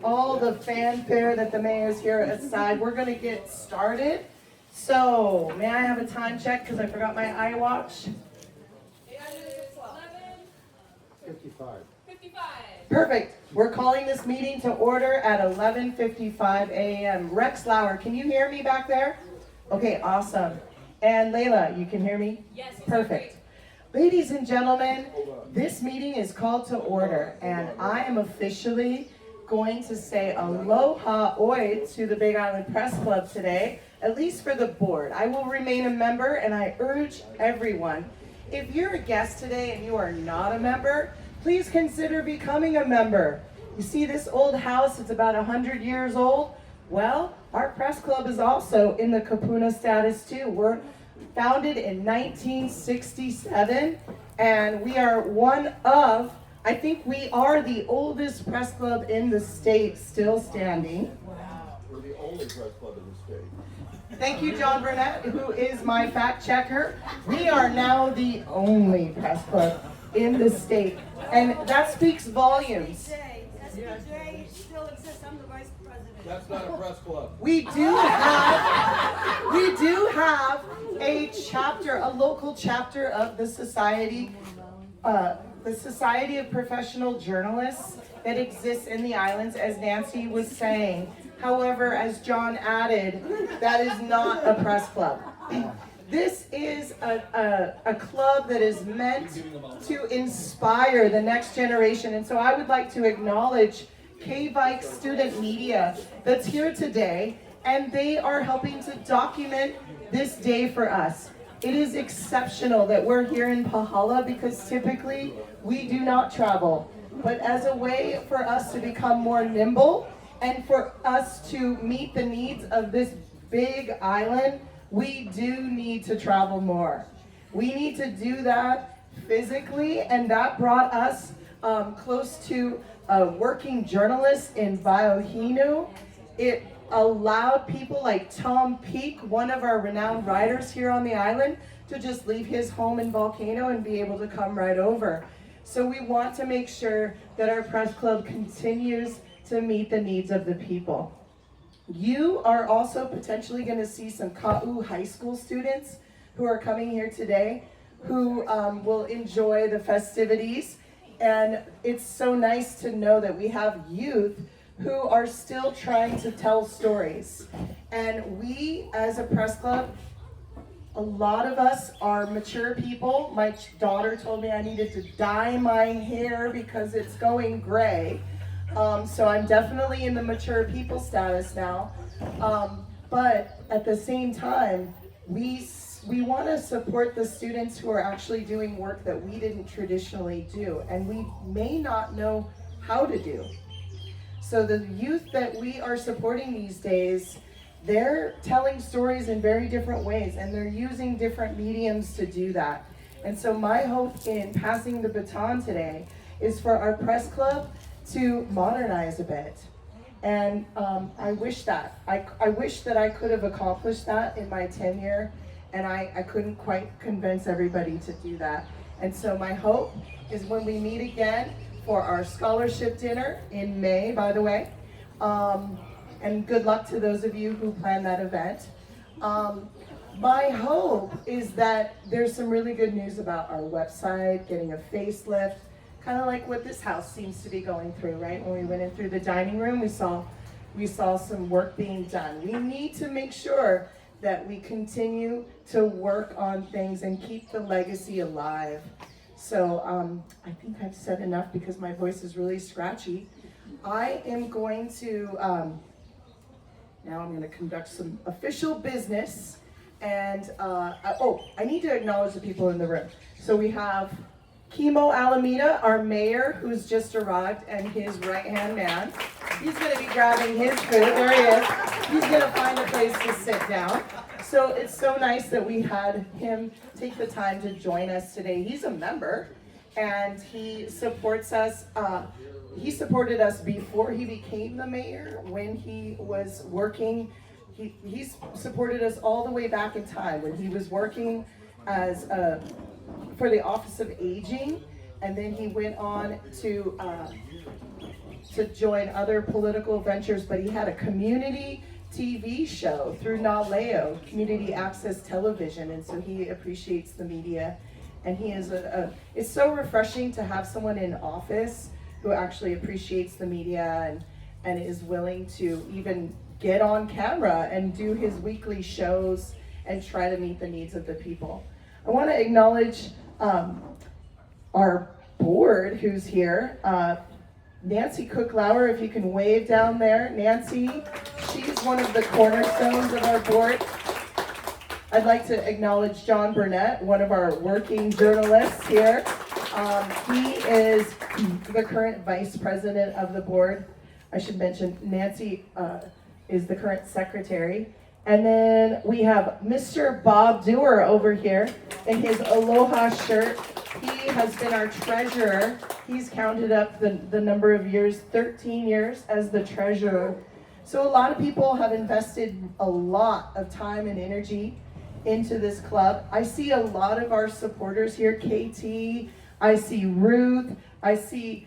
All the fanfare that the mayor's here aside, we're going to get started. So, may I have a time check because I forgot my iWatch? 55. Perfect. We're calling this meeting to order at 11:55 a.m. Rex Lauer, can you hear me back there? Okay, awesome. And Layla, you can hear me? Yes. Perfect. Ladies and gentlemen, this meeting is called to order, and I am officially going to say aloha oi to the Big Island Press Club today, at least for the board. I will remain a member, and I urge everyone, if you're a guest today and you are not a member, please consider becoming a member. You see this old house, it's about 100 years old. Well, our press club is also in the kapuna status too. We're founded in 1967, and we are one of, I think we are the oldest press club in the state still standing. Wow. We're the only press club in the state. Thank you, John Burnett, who is my fact checker. We are now the only press club in the state, and that speaks volumes. SPJ still exists. I'm the vice president. That's not a press club. We do have a chapter, a local chapter of the Society of Professional Journalists that exists in the islands, as Nancy was saying. However, as John added, that is not a press club. This is a club that is meant to inspire the next generation. And so I would like to acknowledge KVIC Student Media that's here today, and they are helping to document this day for us. It is exceptional that we're here in Pāhala because typically we do not travel. But as a way for us to become more nimble and for us to meet the needs of this big island, we do need to travel more. We need to do that physically, and that brought us close to a working journalist in Waiohinu. It allowed people like Tom Peake, one of our renowned writers here on the island, to just leave his home in Volcano and be able to come right over. So we want to make sure that our press club continues to meet the needs of the people. You are also potentially going to see some Ka'u high school students who are coming here today who will enjoy the festivities. And it's so nice to know that we have youth who are still trying to tell stories. And we, as a press club, a lot of us are mature people. My daughter told me I needed to dye my hair because it's going gray. So I'm definitely in the mature people status now. But at the same time, we want to support the students who are actually doing work that we didn't traditionally do, and we may not know how to do. So the youth that we are supporting these days, they're telling stories in very different ways, and they're using different mediums to do that. And so my hope in passing the baton today is for our press club to modernize a bit. And I wish that I could have accomplished that in my tenure, and I couldn't quite convince everybody to do that. And so my hope is when we meet again for our scholarship dinner in May, by the way, and good luck to those of you who plan that event. My hope is that there's some really good news about our website, getting a facelift, kind of like what this house seems to be going through, right? When we went in through the dining room, we saw some work being done. We need to make sure that we continue to work on things and keep the legacy alive. So I think I've said enough because my voice is really scratchy. I am going to, now I'm going to conduct some official business. And, I need to acknowledge the people in the room. So we have Kimo Alameda, our mayor, who's just arrived, and his right-hand man. He's going to be grabbing his food. There he is. He's going to find a place to sit down. So it's so nice that we had him take the time to join us today. He's a member, and he supports us. He supported us before he became the mayor, when he was working. He's supported us all the way back in time when he was working as for the Office of Aging, and then he went on to to join other political ventures, but he had a community TV show through NALEO, Community Access Television, and so he appreciates the media. And he is it's so refreshing to have someone in office who actually appreciates the media and is willing to even get on camera and do his weekly shows and try to meet the needs of the people. I want to acknowledge our board who's here. Nancy Cook-Lauer, if you can wave down there. Nancy, she's one of the cornerstones of our board. I'd like to acknowledge John Burnett, one of our working journalists here. He is the current vice president of the board. I should mention Nancy is the current secretary. And then we have Mr. Bob Duerr over here in his Aloha shirt. He has been our treasurer. He's counted up the number of years, 13 years as the treasurer. So a lot of people have invested a lot of time and energy into this club. I see a lot of our supporters here, KT, I see Ruth, I see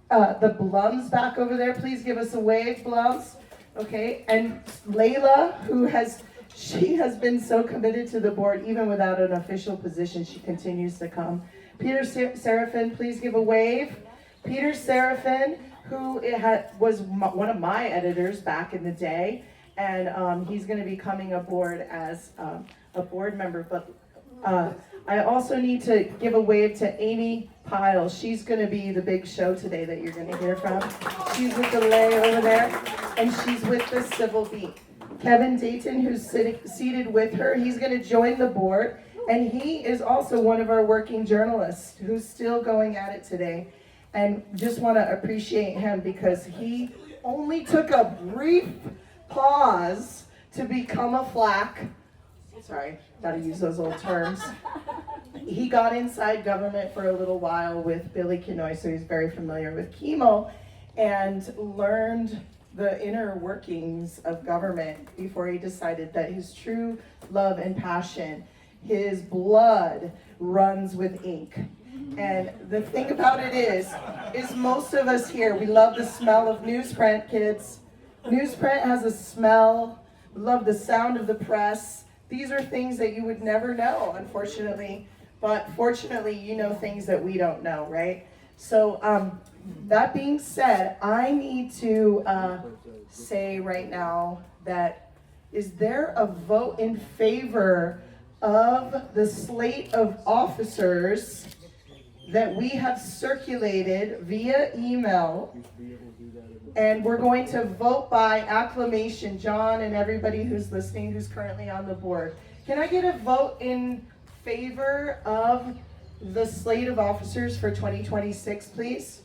the Blums back over there. Please give us a wave, Blums. Okay, and Layla, she has been so committed to the board, even without an official position, she continues to come. Peter Seraphin, please give a wave. Peter Seraphin, who was one of my editors back in the day, and he's going to be coming aboard as a board member. But I also need to give a wave to Amy Pyle. She's going to be the big show today that you're going to hear from. She's with the lay over there, and she's with the Civil Beat. Kevin Dayton, who's seated with her, he's going to join the board, and he is also one of our working journalists who's still going at it today. And just want to appreciate him because he only took a brief pause to become a flack. Sorry, gotta use those old terms. He got inside government for a little while with Billy Kinoy, so he's very familiar with Kimo, and learned the inner workings of government before he decided that his true love and passion, his blood runs with ink. And the thing about it is most of us here, we love the smell of newsprint, kids. Newsprint has a smell. We love the sound of the press. These are things that you would never know, unfortunately. But fortunately, you know things that we don't know, right? So that being said, I need to say right now that is there a vote in favor of the slate of officers that we have circulated via email, and we're going to vote by acclamation. John and everybody who's listening, who's currently on the board. Can I get a vote in favor of the slate of officers for 2026, please?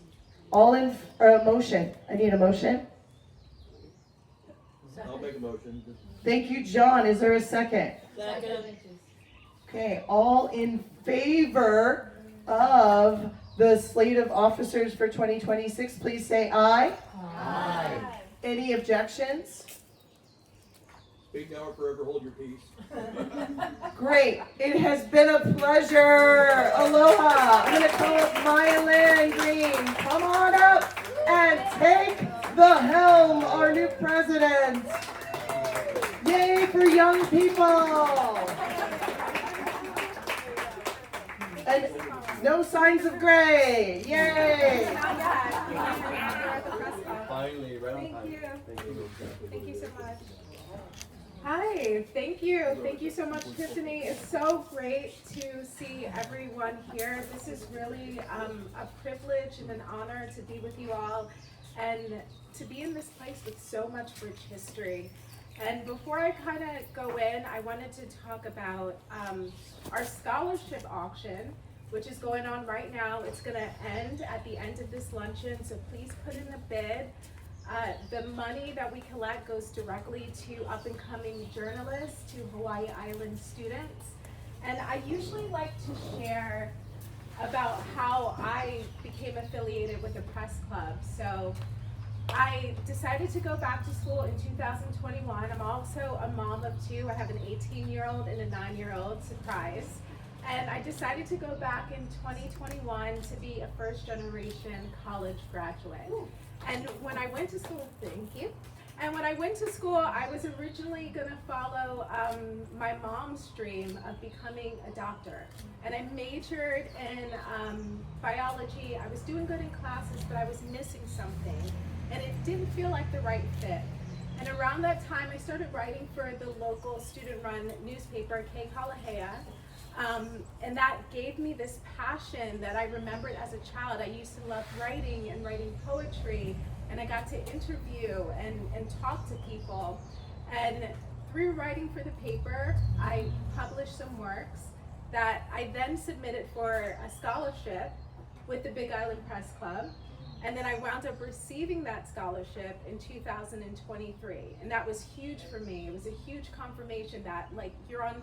All in motion. I need a motion. I'll make a motion. Thank you, John. Is there a second? Second. Okay, all in favor of the slate of officers for 2026, please say aye. Aye. Any objections? Speak now or forever hold your peace. Great. It has been a pleasure. Aloha. I'm going to call up Maya-Lin Green. Come on up and take the helm, our new president. Yay for young people. And no signs of gray. Yay. Finally, right on time. Thank you so much. Hi, thank you. Thank you so much, Tiffany. It's so great to see everyone here. This is really a privilege and an honor to be with you all and to be in this place with so much rich history. And before I kind of go in, I wanted to talk about our scholarship auction, which is going on right now. It's going to end at the end of this luncheon, so please put in a bid. The money that we collect goes directly to up-and-coming journalists, to Hawaii Island students. And I usually like to share about how I became affiliated with the press club. So I decided to go back to school in 2021. I'm also a mom of two. I have an 18-year-old and a 9-year-old, surprise. And I decided to go back in 2021 to be a first-generation college graduate. And when I went to school, thank you. And when I went to school, I was originally gonna follow my mom's dream of becoming a doctor. And I majored in biology. I was doing good in classes, but I was missing something. And it didn't feel like the right fit. And around that time, I started writing for the local student-run newspaper, K Kalahea. And that gave me this passion that I remembered as a child. I used to love writing and writing poetry. And I got to interview and talk to people. And through writing for the paper, I published some works that I then submitted for a scholarship with the Big Island Press Club. And then I wound up receiving that scholarship in 2023. And that was huge for me. It was a huge confirmation that, like, you're on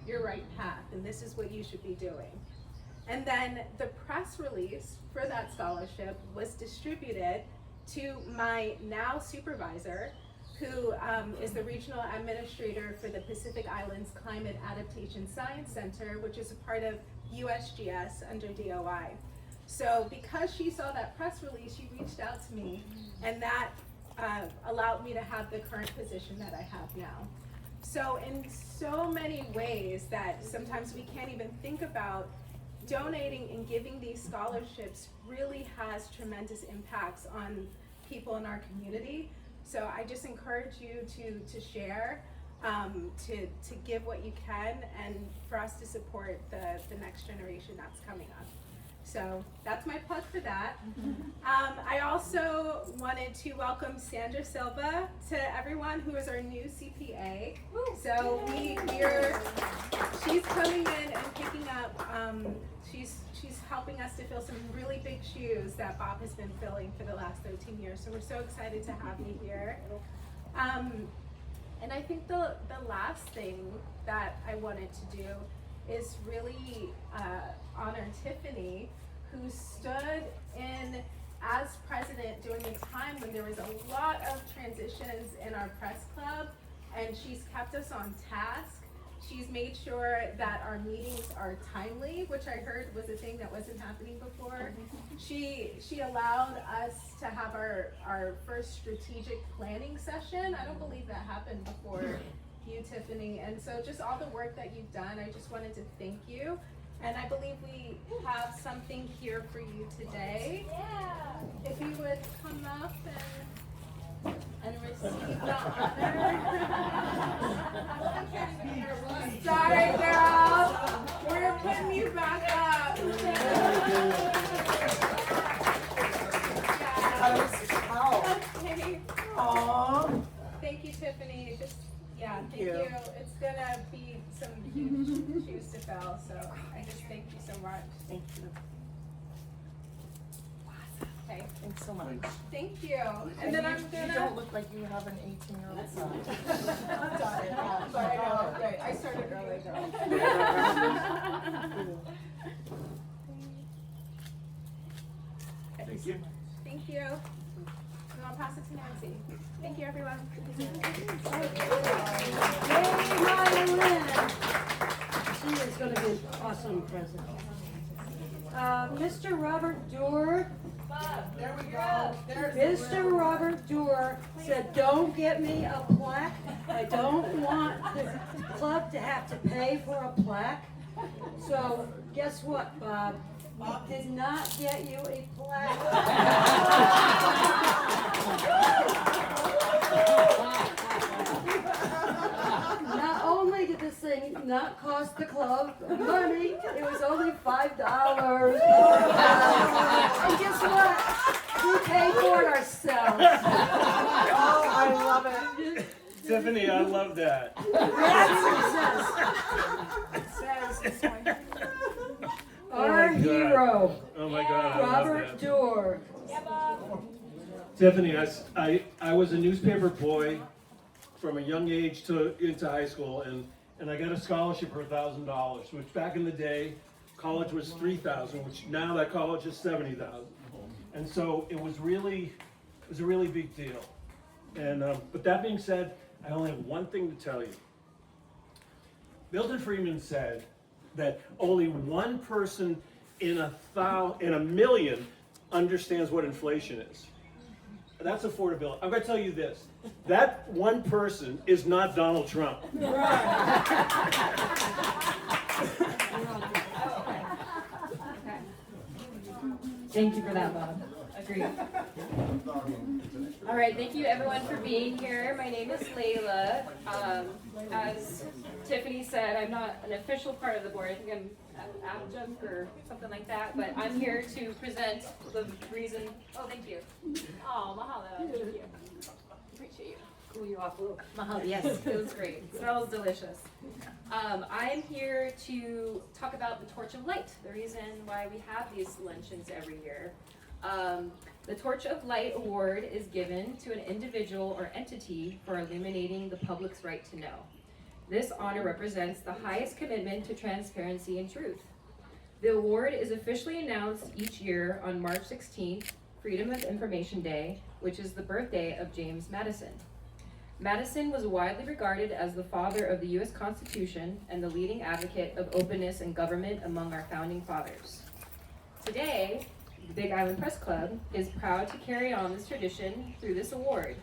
your right path, and this is what you should be doing. And then the press release for that scholarship was distributed to my now supervisor, who is the regional administrator for the Pacific Islands Climate Adaptation Science Center, which is a part of USGS under DOI. So because she saw that press release, she reached out to me, and that allowed me to have the current position that I have now. So in so many ways that sometimes we can't even think about, donating and giving these scholarships really has tremendous impacts on people in our community. So I just encourage you to share, to give what you can, and for us to support the next generation that's coming up. So that's my plug for that. I also wanted to welcome Sandra Silva to everyone, who is our new CPA. So she's coming in and picking up, she's helping us to fill some really big shoes that Bob has been filling for the last 13 years. So we're so excited to have you here. And I think the last thing that I wanted to do is really honor Tiffany, who stood in as president during a time when there was a lot of transitions in our press club, and she's kept us on task. She's made sure that our meetings are timely, which I heard was a thing that wasn't happening before. She allowed us to have our first strategic planning session. I don't believe that happened before you, Tiffany. And so just all the work that you've done, I just wanted to thank you. And I believe we have something here for you today. Yeah. If you would come up and receive the honor. Sorry, girl. We're putting you back up. Okay. Aww. Thank you, Tiffany. Thank you. It's gonna be some huge shoes to fill, so I just thank you so much. Thank you. Okay. Thanks so much. Thank you. And then I'm gonna. You don't look like you have an 18-year-old son. I'm sorry. Sorry, no, right. I started early, girl. Thank you. Thank you. And I'll pass it to Nancy. Thank you, everyone. Yay, Maya-Lin! She is going to be an awesome president. Mr. Robert Duerr. There we go. Mr. Robert Duerr said, "Don't get me a plaque. I don't want the club to have to pay for a plaque." So guess what, Bob? We did not get you a plaque. Not only did this thing not cost the club money, it was only $5. And guess what? We paid for it ourselves. Oh, I love it. Tiffany, I love that. Our hero, Oh my God, I love Robert that. Duerr. Tiffany, I was a newspaper boy from a young age into high school, and I got a scholarship for $1,000, which back in the day, college was $3,000, which now that college is $70,000. And so it was a really big deal. And but that being said, I only have one thing to tell you. Milton Friedman said that only one person in a million understands what inflation is. That's affordability. I'm gonna tell you this, that one person is not Donald Trump. Thank you for that, Bob. Agreed. All right, thank you everyone for being here. My name is Layla. As Tiffany said, I'm not an official part of the board. I think I'm an adjunct or something like that, but I'm here to present the reason. Oh, thank you. Oh, mahalo. Thank you. Appreciate you. Cool you off a little. Mahalo, yes, it was great. It smells delicious. I'm here to talk about the Torch of Light, the reason why we have these luncheons every year. The Torch of Light Award is given to an individual or entity for illuminating the public's right to know. This honor represents the highest commitment to transparency and truth. The award is officially announced each year on March 16th, Freedom of Information Day, which is the birthday of James Madison. Madison was widely regarded as the father of the U.S. Constitution and the leading advocate of openness in government among our founding fathers. Today, the Big Island Press Club is proud to carry on this tradition through this award.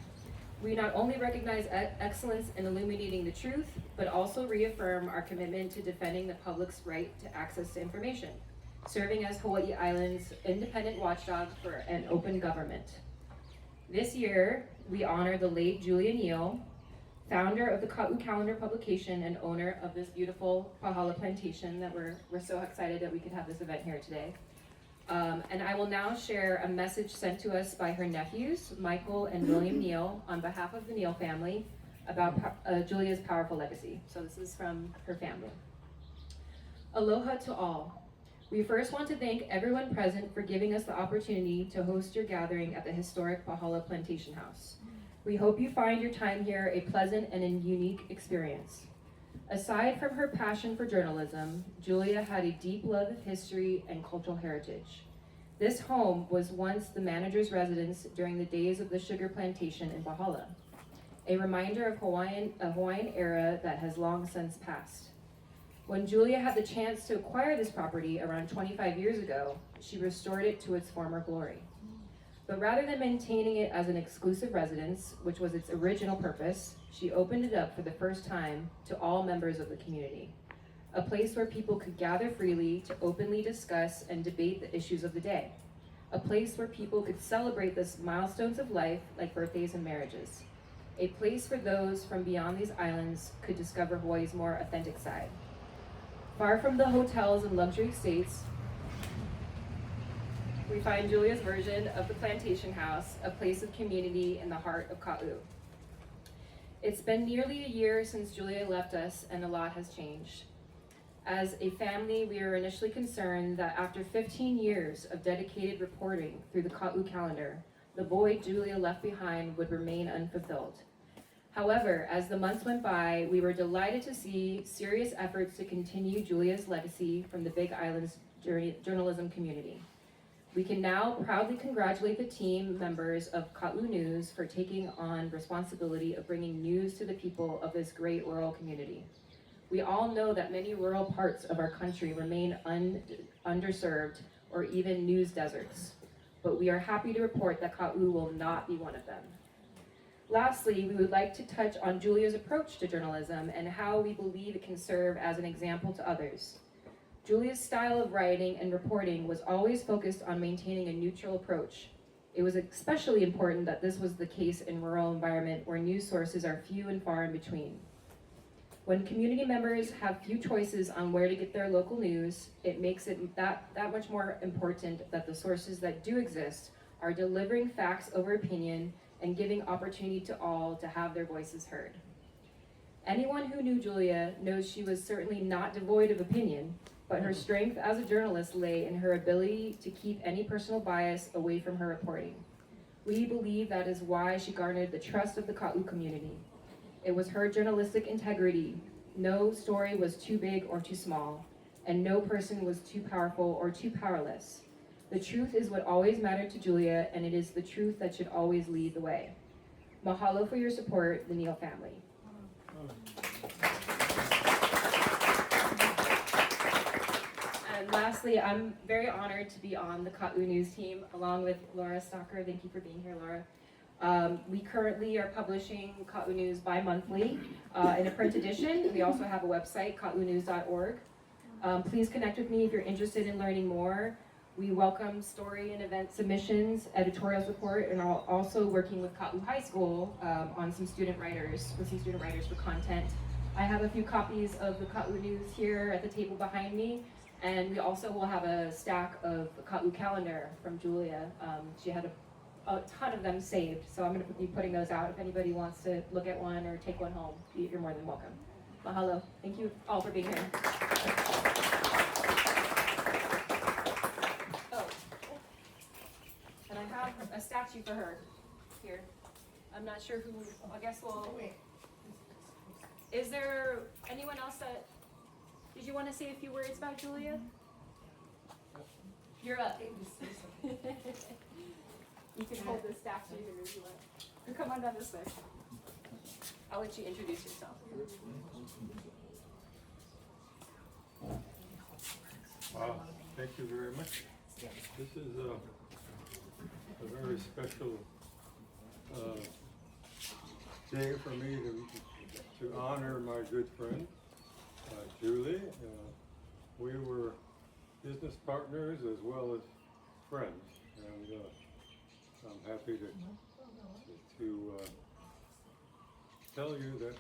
We not only recognize excellence in illuminating the truth, but also reaffirm our commitment to defending the public's right to access to information, serving as Hawaii Island's independent watchdog for an open government. This year, we honor the late Julia Neal, founder of the Ka'u Calendar publication and owner of this beautiful Pāhala Plantation that we're so excited that we could have this event here today. And I will now share a message sent to us by her nephews, Michael and William Neal, on behalf of the Neal family about Julia's powerful legacy. So this is from her family. Aloha to all. We first want to thank everyone present for giving us the opportunity to host your gathering at the historic Pāhala Plantation House. We hope you find your time here a pleasant and a unique experience. Aside from her passion for journalism, Julia had a deep love of history and cultural heritage. This home was once the manager's residence during the days of the sugar plantation in Pāhala, a reminder of a Hawaiian era that has long since passed. When Julia had the chance to acquire this property around 25 years ago, she restored it to its former glory. But rather than maintaining it as an exclusive residence, which was its original purpose, she opened it up for the first time to all members of the community. A place where people could gather freely to openly discuss and debate the issues of the day. A place where people could celebrate the milestones of life like birthdays and marriages. A place where those from beyond these islands could discover Hawaii's more authentic side. Far from the hotels and luxury estates, we find Julia's version of the plantation house, a place of community in the heart of Ka'u. It's been nearly a year since Julia left us, and a lot has changed. As a family, we were initially concerned that after 15 years of dedicated reporting through the Ka'u calendar, the void Julia left behind would remain unfulfilled. However, as the months went by, we were delighted to see serious efforts to continue Julia's legacy from the Big Island's journalism community. We can now proudly congratulate the team members of Ka'u News for taking on responsibility of bringing news to the people of this great rural community. We all know that many rural parts of our country remain underserved or even news deserts, but we are happy to report that Ka'u will not be one of them. Lastly, we would like to touch on Julia's approach to journalism and how we believe it can serve as an example to others. Julia's style of writing and reporting was always focused on maintaining a neutral approach. It was especially important that this was the case in rural environment where news sources are few and far in between. When community members have few choices on where to get their local news, it makes it that much more important that the sources that do exist are delivering facts over opinion and giving opportunity to all to have their voices heard. Anyone who knew Julia knows she was certainly not devoid of opinion, but her strength as a journalist lay in her ability to keep any personal bias away from her reporting. We believe that is why she garnered the trust of the Ka'u community. It was her journalistic integrity. No story was too big or too small, and no person was too powerful or too powerless. The truth is what always mattered to Julia, and it is the truth that should always lead the way. Mahalo for your support, the Neal family. And lastly, I'm very honored to be on the Ka'u News team along with Laura Stocker. Thank you for being here, Laura. We currently are publishing Ka'u News bi-monthly in a print edition. We also have a website, ka'unews.org. Please connect with me if you're interested in learning more. We welcome story and event submissions, editorial support, and are also working with Ka'u High School on some student writers, for content. I have a few copies of the Ka'u News here at the table behind me, and we also will have a stack of the Ka'u calendar from Julia. She had a ton of them saved, so I'm going to be putting those out. If anybody wants to look at one or take one home, you're more than welcome. Mahalo. Thank you all for being here. Oh, and I have a statue for her here. I'm not sure who, I guess we'll... Is there anyone else that, did you want to say a few words about Julia? You're up. You can hold this statue here if you want. You come on down this way. I'll let you introduce yourself. Wow, thank you very much. This is a very special day for me to honor my good friend, Julie. We were business partners as well as friends, and I'm happy to tell you that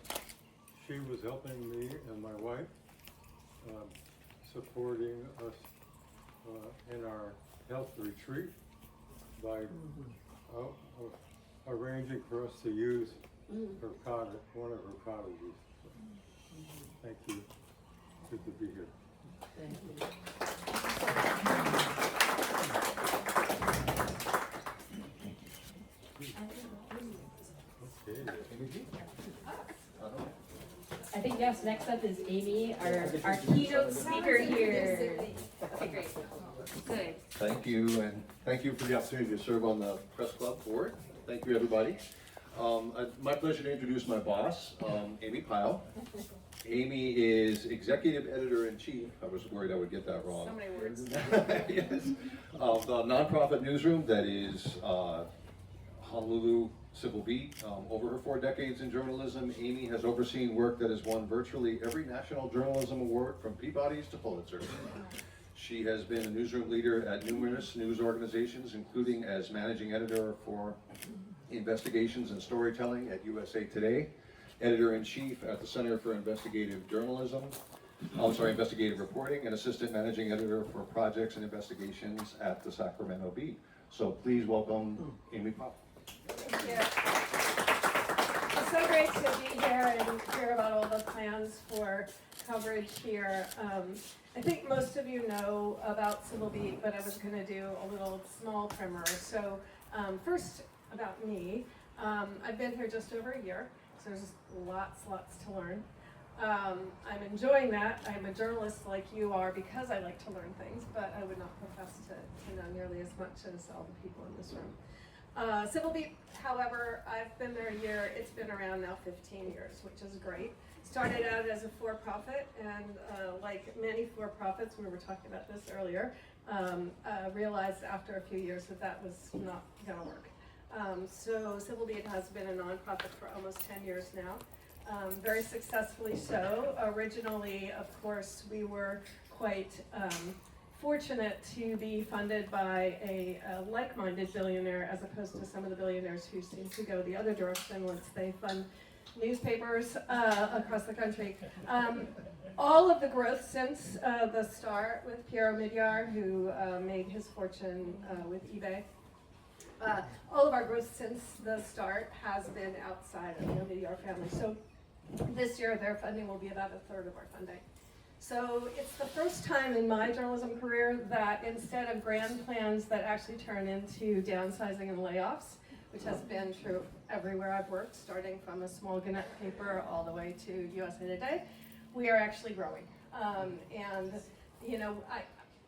she was helping me and my wife, supporting us in our health retreat by arranging for us to use her cottage, one of her cottages. Thank you. Good to be here. Thank you. I think yes, next up is Amy, our keynote speaker here. Okay, great. Good. Thank you, and thank you for the opportunity to serve on the Press Club board. Thank you, everybody. My pleasure to introduce my boss, Amy Pyle. Amy is Executive Editor-in-Chief, I was worried I would get that wrong. So many words. Yes. Of the nonprofit newsroom that is Honolulu Civil Beat. Over her 4 decades in journalism, Amy has overseen work that has won virtually every national journalism award from Peabody's to Pulitzer. She has been a newsroom leader at numerous news organizations, including as managing editor for investigations and storytelling at USA Today, editor-in-chief at the Center for Investigative Reporting, and assistant managing editor for projects and investigations at the Sacramento Bee. So please welcome Amy Pyle. Thank you. It's so great to be here and hear about all the plans for coverage here. I think most of you know about Civil Beat, but I was going to do a little small primer. So first about me. I've been here just over a year, so there's lots to learn. I'm enjoying that. I'm a journalist like you are because I like to learn things, but I would not profess to know nearly as much as all the people in this room. Civil Beat, however, I've been there a year. It's been around now 15 years, which is great. Started out as a for-profit, and like many for-profits, we were talking about this earlier, realized after a few years that was not going to work. So Civil Beat has been a nonprofit for almost 10 years now, very successfully so. Originally, of course, we were quite fortunate to be funded by a like-minded billionaire as opposed to some of the billionaires who seem to go the other direction once they fund newspapers across the country. All of the growth since the start with Piero Midyar, who made his fortune with eBay, all of our growth since the start has been outside of the Midyar family. So this year their funding will be about 1/3 of our funding. So it's the first time in my journalism career that instead of grand plans that actually turn into downsizing and layoffs, which has been true everywhere I've worked, starting from a small Gannett paper all the way to USA Today, we are actually growing. And you know,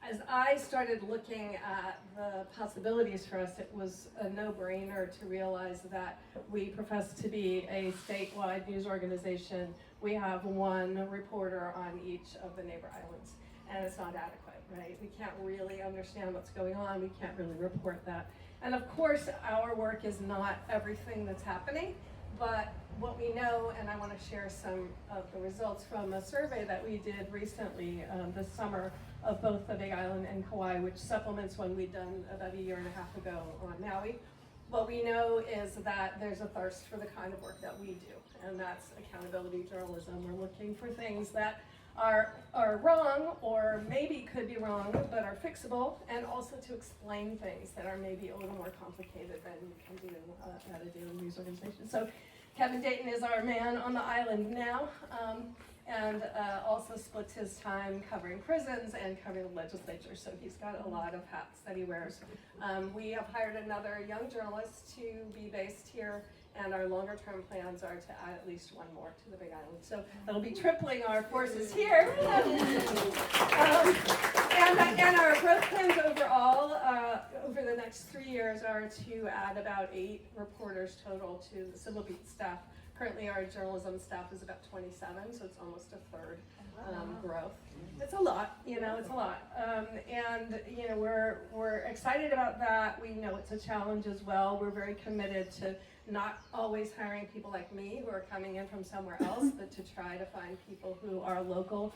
as I started looking at the possibilities for us, it was a no-brainer to realize that we profess to be a statewide news organization. We have one reporter on each of the neighbor islands, and it's not adequate, right? We can't really understand what's going on. We can't really report that. And of course, our work is not everything that's happening, but what we know, and I want to share some of the results from a survey that we did recently this summer of both the Big Island and Kauai, which supplements one we'd done about a year and a half ago on Maui. What we know is that there's a thirst for the kind of work that we do, and that's accountability journalism. We're looking for things that are wrong, or maybe could be wrong, but are fixable, and also to explain things that are maybe a little more complicated than you can do at a daily news organization. So Kevin Dayton is our man on the island now, and also splits his time covering prisons and covering the legislature, so he's got a lot of hats that he wears. We have hired another young journalist to be based here, and our longer term plans are to add at least one more to the Big Island. So that'll be tripling our forces here. And our growth plans overall, over the next 3 years, are to add about 8 reporters total to the Civil Beat staff. Currently, our journalism staff is about 27, so it's almost a third growth. It's a lot, it's a lot. And we're excited about that. We know it's a challenge as well. We're very committed to not always hiring people like me who are coming in from somewhere else, but to try to find people who are local,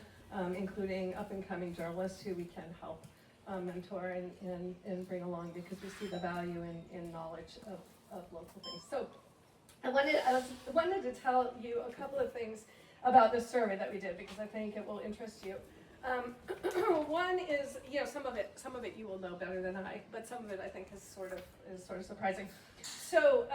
including up-and-coming journalists who we can help mentor and bring along, because we see the value in knowledge of local things. So I wanted to tell you a couple of things about this survey that we did, because I think it will interest you. One is, some of it you will know better than I, but some of it I think is sort of surprising. So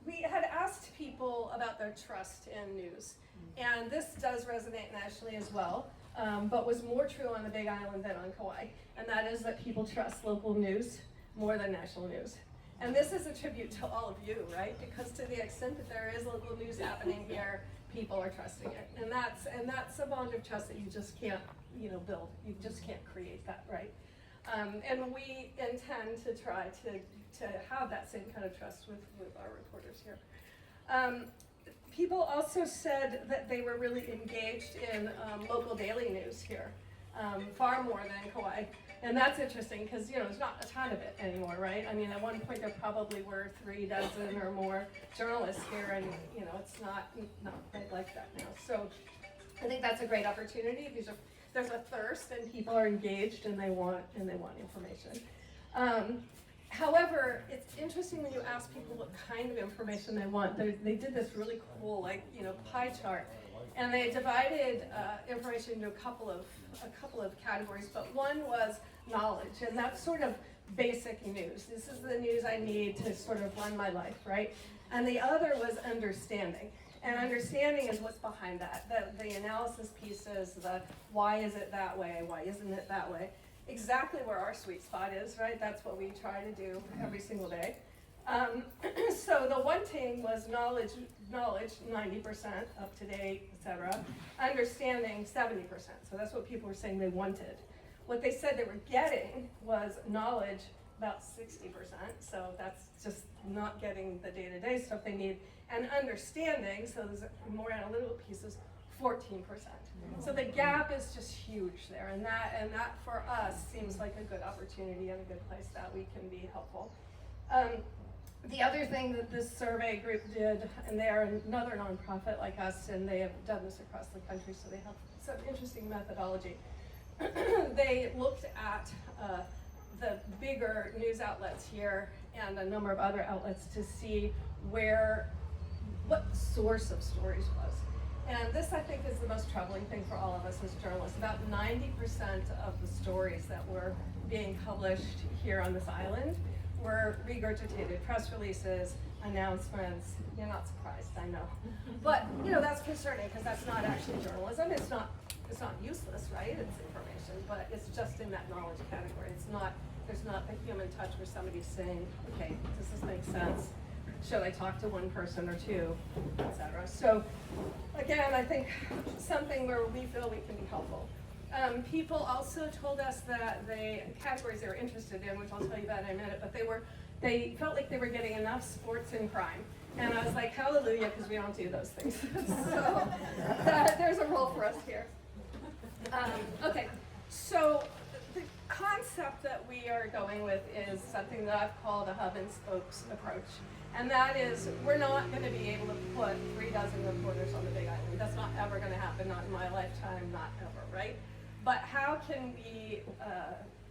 we had asked people about their trust in news, and this does resonate nationally as well, but was more true on the Big Island than on Kauai, and that is that people trust local news more than national news. And this is a tribute to all of you, right? Because to the extent that there is local news happening here, people are trusting it, and that's a bond of trust that you just can't, build. You just can't create that, right? And we intend to try to have that same kind of trust with our reporters here. People also said that they were really engaged in local daily news here, far more than Kauai. And that's interesting because, there's not a ton of it anymore, right? I mean, at one point there probably were 3 dozen or more journalists here, and, it's not quite like that now. So I think that's a great opportunity. There's a thirst, and people are engaged, and they want information. However, it's interesting when you ask people what kind of information they want. They did this really cool, pie chart, and they divided information into a couple of categories. But one was knowledge, and that's sort of basic news. This is the news I need to sort of run my life, right? And the other was understanding. And understanding is what's behind that. The analysis pieces, the why is it that way, why isn't it that way? Exactly where our sweet spot is, right? That's what we try to do every single day. So the one thing was knowledge, 90%, up to date, etc. Understanding, 70%. So that's what people were saying they wanted. What they said they were getting was knowledge, about 60%. So that's just not getting the day-to-day stuff they need. And understanding, so there's more analytical pieces, 14%. So the gap is just huge there, and that for us seems like a good opportunity and a good place that we can be helpful. The other thing that this survey group did, and they are another nonprofit like us, and they have done this across the country, so they have some interesting methodology. They looked at the bigger news outlets here and a number of other outlets to see what the source of stories was. And this, I think, is the most troubling thing for all of us as journalists. About 90% of the stories that were being published here on this island were regurgitated press releases, announcements. You're not surprised, I know. But, that's concerning because that's not actually journalism. It's not useless, right? It's information, but it's just in that knowledge category. There's not the human touch where somebody's saying, okay, does this make sense? Should I talk to one person or two, etc. So again, I think something where we feel we can be helpful. People also told us that categories they were interested in, which I'll tell you about in a minute, but they felt like they were getting enough sports and crime. And I was like, hallelujah, because we don't do those things. So there's a role for us here. Okay, so concept that we are going with is something that I've called a hub and spokes approach. And that is, we're not going to be able to put 3 dozen reporters on the Big Island. That's not ever going to happen, not in my lifetime, not ever, right? But how can we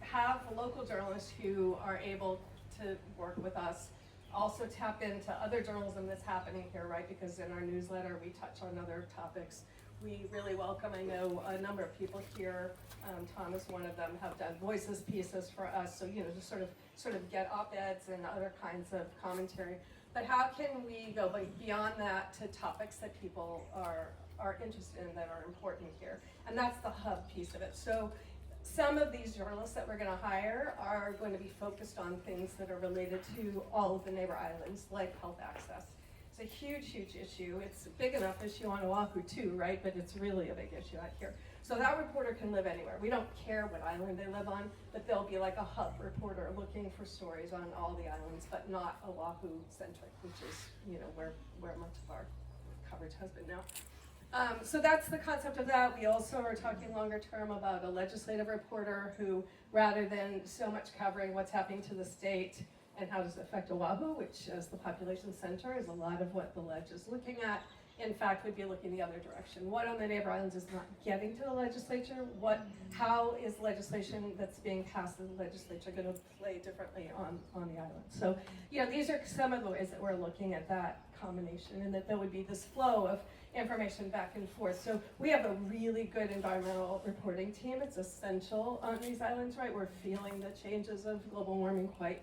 have local journalists who are able to work with us, also tap into other journalism that's happening here, right? Because in our newsletter, we touch on other topics. We really welcome, I know a number of people here, Tom is one of them, have done voices pieces for us. So, to sort of get op-eds and other kinds of commentary. But how can we go beyond that to topics that people are interested in, that are important here? And that's the hub piece of it. So some of these journalists that we're going to hire are going to be focused on things that are related to all of the neighbor islands, like health access. It's a huge, huge issue. It's a big enough issue on Oahu too, right? But it's really a big issue out here. So that reporter can live anywhere. We don't care what island they live on, but they'll be like a hub reporter looking for stories on all the islands, but not Oahu centric, which is, where much of our coverage has been now. So that's the concept of that. We also are talking longer term about a legislative reporter who, rather than so much covering what's happening to the state and how does it affect Oahu, which as the population center is a lot of what the ledge is looking at, in fact, would be looking the other direction. What on the neighbor islands is not getting to the legislature? How is legislation that's being passed in the legislature going to play differently on the island? So, these are some of the ways that we're looking at that combination, and that there would be this flow of information back and forth. So we have a really good environmental reporting team. It's essential on these islands, right? We're feeling the changes of global warming quite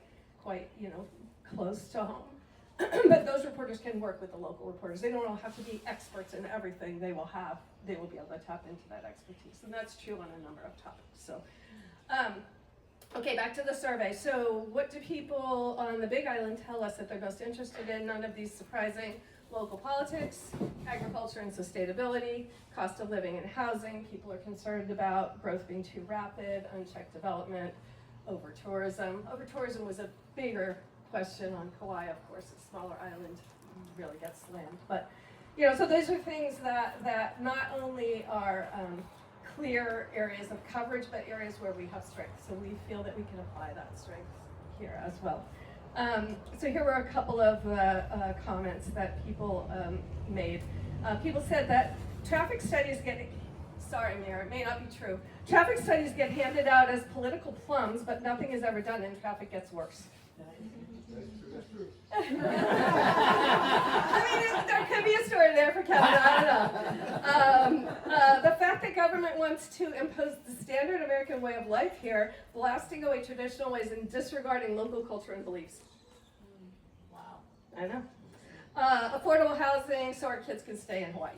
close to home. But those reporters can work with the local reporters. They don't all have to be experts in everything. They will be able to tap into that expertise. And that's true on a number of topics. So, okay, back to the survey. So what do people on the Big Island tell us that they're most interested in? None of these surprising. Local politics, agriculture and sustainability, cost of living and housing. People are concerned about growth being too rapid, unchecked development, over-tourism. Over-tourism was a bigger question on Kauai, of course. A smaller island really gets land. But, so those are things that not only are clear areas of coverage, but areas where we have strength. So we feel that we can apply that strength here as well. So here were a couple of comments that people made. People said that traffic studies sorry Mayor, it may not be true. Traffic studies get handed out as political plums, but nothing is ever done and traffic gets worse. That's true. I mean, there could be a story there for Kevin, I don't know. The fact that government wants to impose the standard American way of life here, blasting away traditional ways and disregarding local culture and beliefs. Wow. I know. Affordable housing so our kids can stay in Hawaii.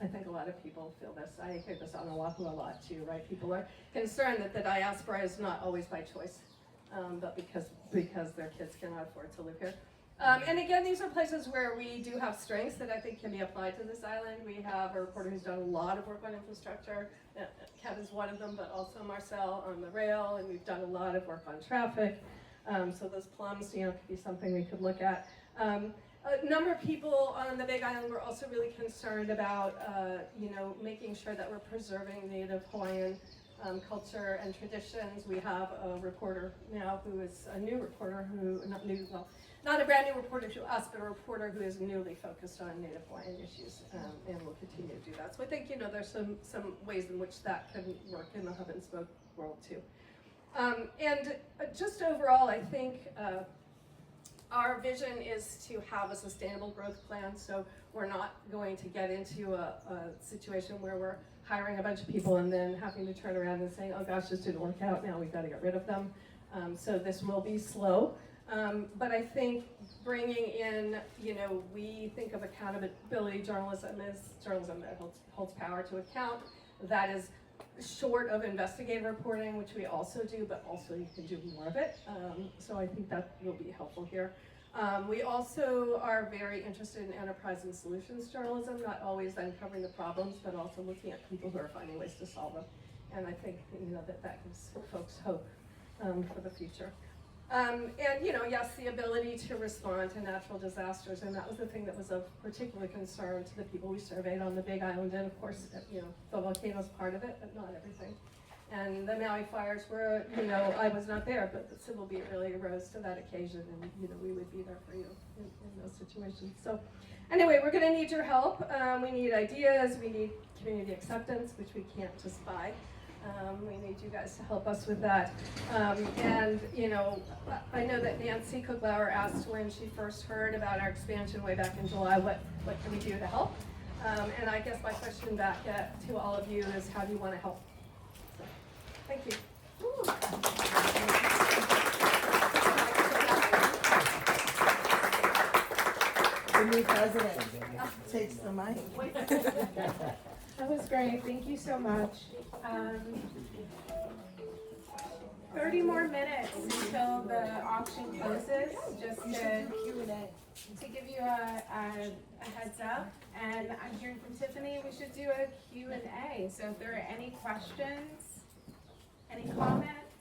I think a lot of people feel this. I hear this on Oahu a lot too, right? People are concerned that the diaspora is not always by choice, but because their kids cannot afford to live here. And again, these are places where we do have strengths that I think can be applied to this island. We have a reporter who's done a lot of work on infrastructure. Kevin's one of them, but also Marcel on the rail, and we've done a lot of work on traffic. So those plums, could be something we could look at. A number of people on the Big Island were also really concerned about, making sure that we're preserving Native Hawaiian culture and traditions. We have a reporter now who is a new reporter not a brand new reporter to us, but a reporter who is newly focused on Native Hawaiian issues, and will continue to do that. So I think, there's some ways in which that can work in the hub and spoke world too. And just overall, I think our vision is to have a sustainable growth plan. So we're not going to get into a situation where we're hiring a bunch of people and then having to turn around and saying, oh gosh, this didn't work out, now we've got to get rid of them. So this will be slow. But I think bringing in, we think of accountability journalism as journalism that holds power to account. That is short of investigative reporting, which we also do, but also you can do more of it. So I think that will be helpful here. We also are very interested in enterprise and solutions journalism, not always uncovering the problems, but also looking at people who are finding ways to solve them. And I think that gives folks hope for the future. And yes, the ability to respond to natural disasters, and that was the thing that was of particular concern to the people we surveyed on the Big Island. And of course, the volcano is part of it, but not everything. And the Maui fires were, I was not there, but the civil beat really rose to that occasion, and we would be there for you in those situations. So anyway, we're gonna need your help. We need ideas, we need community acceptance, which we can't just buy. We need you guys to help us with that. And I know that Nancy Kuglauer asked when she first heard about our expansion way back in July, what can we do to help? And I guess my question back to all of you is, how do you want to help? So, thank you. The new president takes the mic. That was great. Thank you so much. 30 more minutes until the auction closes, just to give you a heads up. And I'm hearing from Tiffany, we should do a Q&A. So if there are any questions, any comments,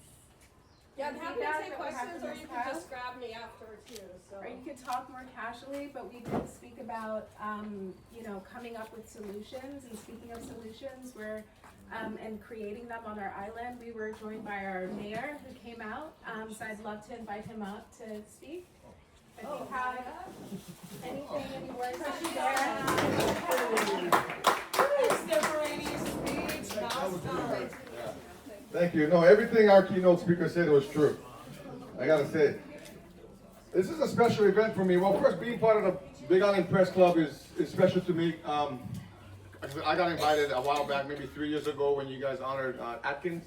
Yeah, I'm happy to feedback take that we have questions, from or Ms. you Kyle? can just grab me after too, so. Or you could talk more casually, but we did speak about, coming up with solutions. And speaking of solutions, and creating them on our island. We were joined by our mayor who came out, so I'd love to invite him up to speak. If you have anything, any words to share. Thank you. No, everything our keynote speaker said was true. I gotta say, this is a special event for me. Well, first, being part of the Big Island Press Club is special to me. I got invited a while back, maybe 3 years ago, when you guys honored Atkins,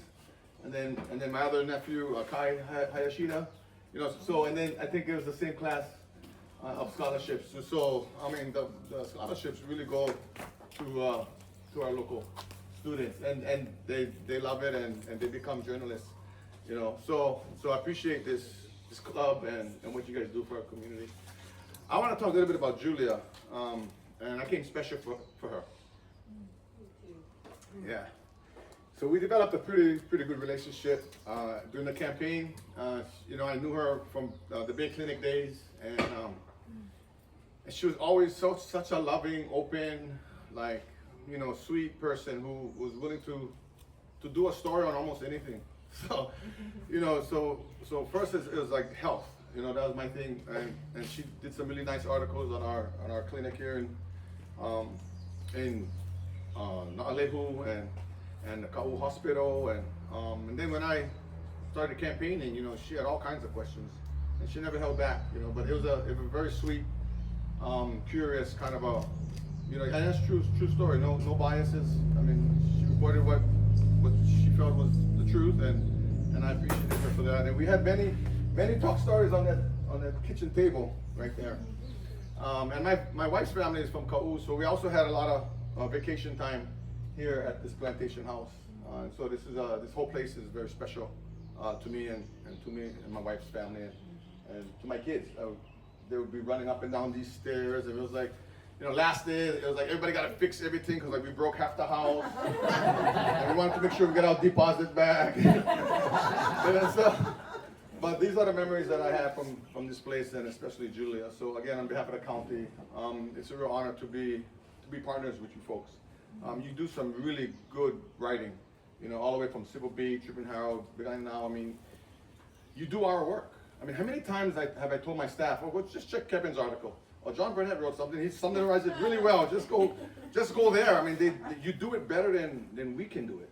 and then my other nephew Kai Hayashida. And then I think it was the same class of scholarships. So I mean, the scholarships really go to our local students, and they love it, and they become journalists. So I appreciate this club and what you guys do for our community. I want to talk a little bit about Julia, and I came special for her. Yeah. So we developed a pretty good relationship during the campaign. I knew her from the Bay Clinic days, and she was always such a loving, open, sweet person who was willing to do a story on almost anything. So, so first it was like health. That was my thing, and she did some really nice articles on our clinic here in Na'alehu and the Ka'u Hospital, and then when I started campaigning, she had all kinds of questions, and she never held back, but it was a very sweet, curious kind of and that's true story, no biases. I mean, she reported what she felt was the truth, and I appreciated her for that. And we had many talk stories on that kitchen table right there. And my wife's family is from Ka'u, so we also had a lot of vacation time here at this plantation house. So this whole place is very special to me and to me and my wife's family and to my kids. They would be running up and down these stairs, and it was like, last day it was like everybody got to fix everything because we broke half the house, and we wanted to make sure we get our deposit back. But these are the memories that I have from this place, and especially Julia. So again, on behalf of the county, it's a real honor to be partners with you folks. You do some really good writing, all the way from Civil Beat, Tribune Herald, Big Island Now. I mean, you do our work. I mean, how many times have I told my staff, well, just check Kevin's article. Or John Burnett wrote something, he summarized it really well. Just go there. I mean, you do it better than we can do it.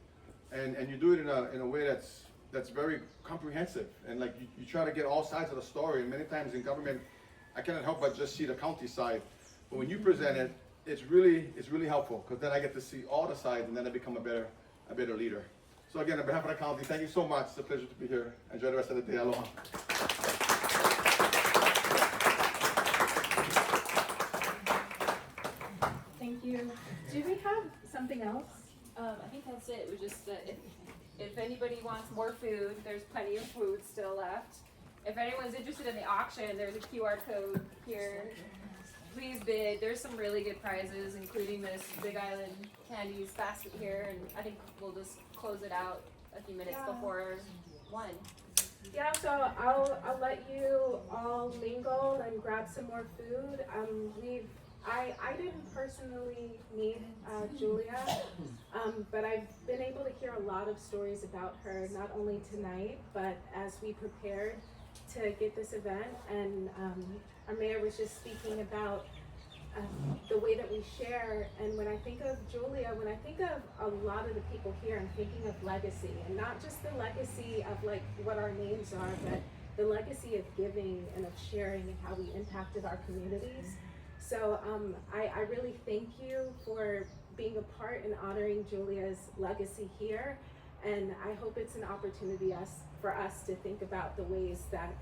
And you do it in a way that's very comprehensive. And you try to get all sides of the story. And many times in government, I cannot help but just see the county side. But when you present it, it's really helpful, because then I get to see all the sides, and then I become a better leader. So again, on behalf of the county, thank you so much. It's a pleasure to be here. Enjoy the rest of the day. Aloha. Thank you. Do we have something else? I think that's it. We just, if anybody wants more food, there's plenty of food still left. If anyone's interested in the auction, there's a QR code here. Please bid. There's some really good prizes, including this Big Island candies basket here, and I think we'll just close it out a few minutes before 1. Yeah, so I'll let you all mingle and grab some more food. I didn't personally meet Julia, but I've been able to hear a lot of stories about her, not only tonight, but as we prepared to get this event. And our mayor was just speaking about the way that we share. And when I think of Julia, when I think of a lot of the people here, I'm thinking of legacy, and not just the legacy of like what our names are, but the legacy of giving and of sharing and how we impacted our communities. So I really thank you for being a part in honoring Julia's legacy here. And I hope it's an opportunity for us to think about the ways that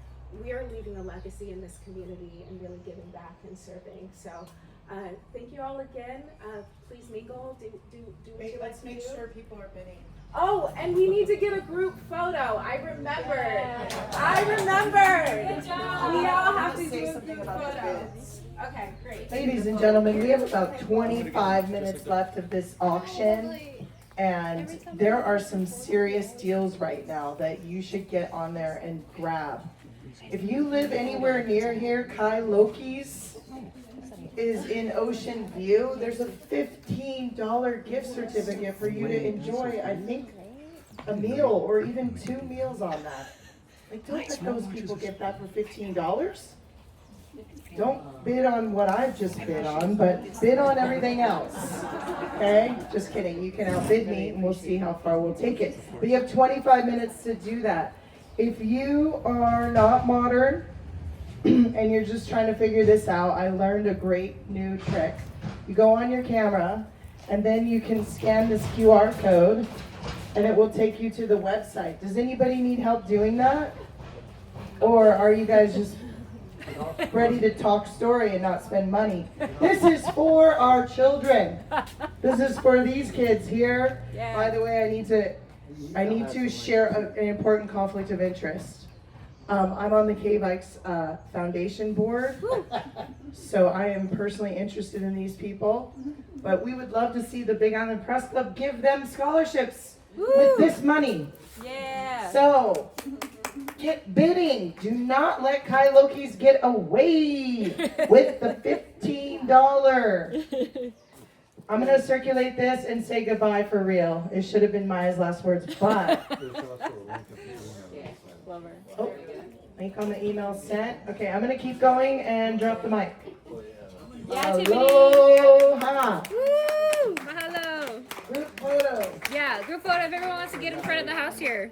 we are leaving a legacy in this community and really giving back and serving. So thank you all again. Please mingle, do what you like Let's to make do. sure people are bidding. Oh, and we need to get a group photo. I remembered. I remembered. We all have to Say do a something group about the photo. bids. Okay, great. Ladies and gentlemen, we have about 25 minutes left of this auction, and there are some serious deals right now that you should get on there and grab. If you live anywhere near here, Kai Loki's is in Ocean View. There's a $15 gift certificate for you to enjoy, I think, a meal or even 2 meals on that. Like, don't let those people get that for $15. Don't bid on what I've just bid on, but bid on everything else. Okay? Just kidding. You can outbid me and we'll see how far we'll take it. But you have 25 minutes to do that. If you are not modern and you're just trying to figure this out, I learned a great new trick. You go on your camera and then you can scan this QR code and it will take you to the website. Does anybody need help doing that? Or are you guys just ready to talk story and not spend money? This is for our children. This is for these kids here. By the way, I need to share an important conflict of interest. I'm on the K-Bikes Foundation board, so I am personally interested in these people. But we would love to see the Big Island Press Club give them scholarships with this money. Yeah. So, get bidding. Do not let Kai Loki's get away with the $15. I'm going to circulate this and say goodbye for real. It should have been Maya's last words, but... Oh, link on the email sent. Okay, I'm going to keep going and drop the mic. Yeah, Tiffany. Aloha. Woo! Mahalo. Group photo. Yeah, group photo if everyone wants to get in front of the house here.